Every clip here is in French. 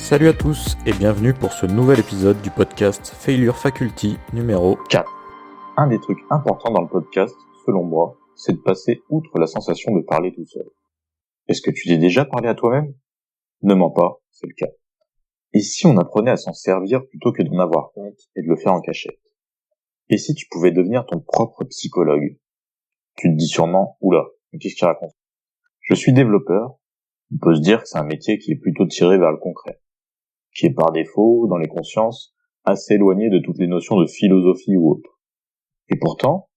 Salut à tous et bienvenue pour ce nouvel épisode du podcast Failure Faculty numéro 4. Un des trucs importants dans le podcast, selon moi, c'est de passer outre la sensation de parler tout seul. Est-ce que tu t'es déjà parlé à toi-même ? Ne mens pas, c'est le cas. Et si on apprenait à s'en servir plutôt que d'en avoir honte et de le faire en cachette ? Et si tu pouvais devenir ton propre psychologue ? Tu te dis sûrement, oula, mais qu'est-ce qu'il raconte ? Je suis développeur. On peut se dire que c'est un métier qui est plutôt tiré vers le concret, qui est par défaut, dans les consciences, assez éloigné de toutes les notions de philosophie ou autre. Et pourtant,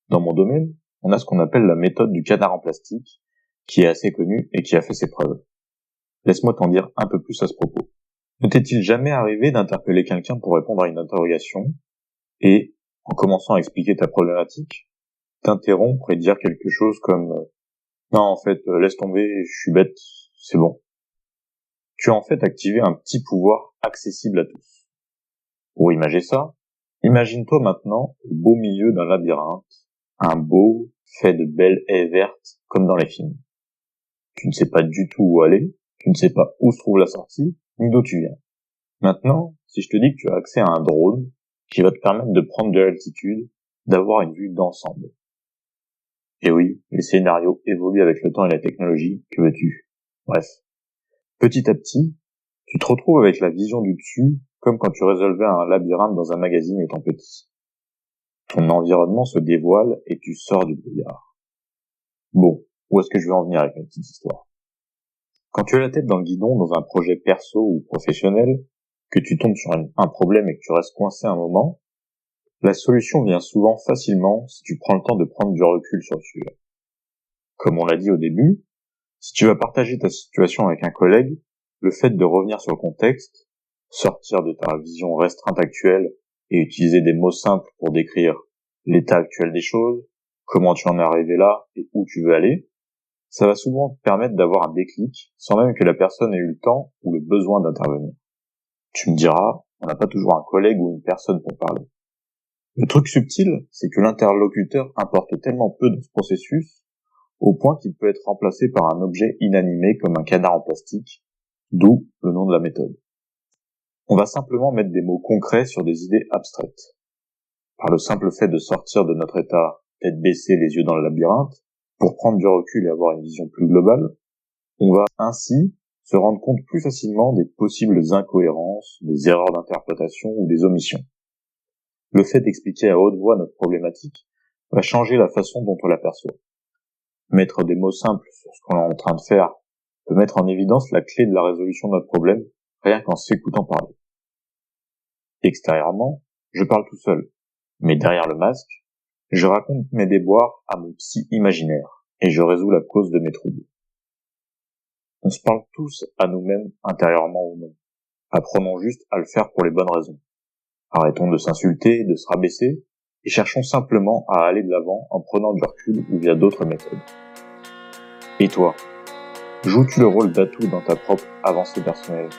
dans mon domaine, on a ce qu'on appelle la méthode du canard en plastique, qui est assez connue et qui a fait ses preuves. Laisse-moi t'en dire un peu plus à ce propos. Ne t'est-il jamais arrivé d'interpeller quelqu'un pour répondre à une interrogation et, en commençant à expliquer ta problématique, t'interrompre et dire quelque chose comme « Non, en fait, laisse tomber, je suis bête, c'est bon ». Tu as en fait activé un petit pouvoir accessible à tous. Pour imager ça, imagine-toi maintenant au beau milieu d'un labyrinthe, un beau, fait de belles haies vertes comme dans les films. Tu ne sais pas du tout où aller, tu ne sais pas où se trouve la sortie, ni d'où tu viens. Maintenant, si je te dis que tu as accès à un drone qui va te permettre de prendre de l'altitude, d'avoir une vue d'ensemble. Et oui, les scénarios évoluent avec le temps et la technologie, que veux-tu ? Bref. Petit à petit, tu te retrouves avec la vision du dessus, comme quand tu résolvais un labyrinthe dans un magazine étant petit. Ton environnement se dévoile et tu sors du brouillard. Bon, où est-ce que je vais en venir avec ma petite histoire ? Quand tu as la tête dans le guidon dans un projet perso ou professionnel, que tu tombes sur un problème et que tu restes coincé un moment, la solution vient souvent facilement si tu prends le temps de prendre du recul sur le sujet. Comme on l'a dit au début, si tu vas partager ta situation avec un collègue, le fait de revenir sur le contexte, sortir de ta vision restreinte actuelle et utiliser des mots simples pour décrire l'état actuel des choses, comment tu en es arrivé là et où tu veux aller, ça va souvent te permettre d'avoir un déclic sans même que la personne ait eu le temps ou le besoin d'intervenir. Tu me diras, on n'a pas toujours un collègue ou une personne pour parler. Le truc subtil, c'est que l'interlocuteur importe tellement peu dans ce processus, au point qu'il peut être remplacé par un objet inanimé comme un canard en plastique, d'où le nom de la méthode. On va simplement mettre des mots concrets sur des idées abstraites. Par le simple fait de sortir de notre état, tête baissée, les yeux dans le labyrinthe, pour prendre du recul et avoir une vision plus globale, on va ainsi se rendre compte plus facilement des possibles incohérences, des erreurs d'interprétation ou des omissions. Le fait d'expliquer à haute voix notre problématique va changer la façon dont on l'aperçoit. Mettre des mots simples sur ce qu'on est en train de faire peut mettre en évidence la clé de la résolution de notre problème, rien qu'en s'écoutant parler. Extérieurement, je parle tout seul, mais derrière le masque, je raconte mes déboires à mon psy imaginaire, et je résous la cause de mes troubles. On se parle tous à nous-mêmes, intérieurement ou non. Apprenons juste à le faire pour les bonnes raisons. Arrêtons de s'insulter, de se rabaisser, et cherchons simplement à aller de l'avant en prenant du recul ou via d'autres méthodes. Et toi, joues-tu le rôle d'atout dans ta propre avancée personnelle ?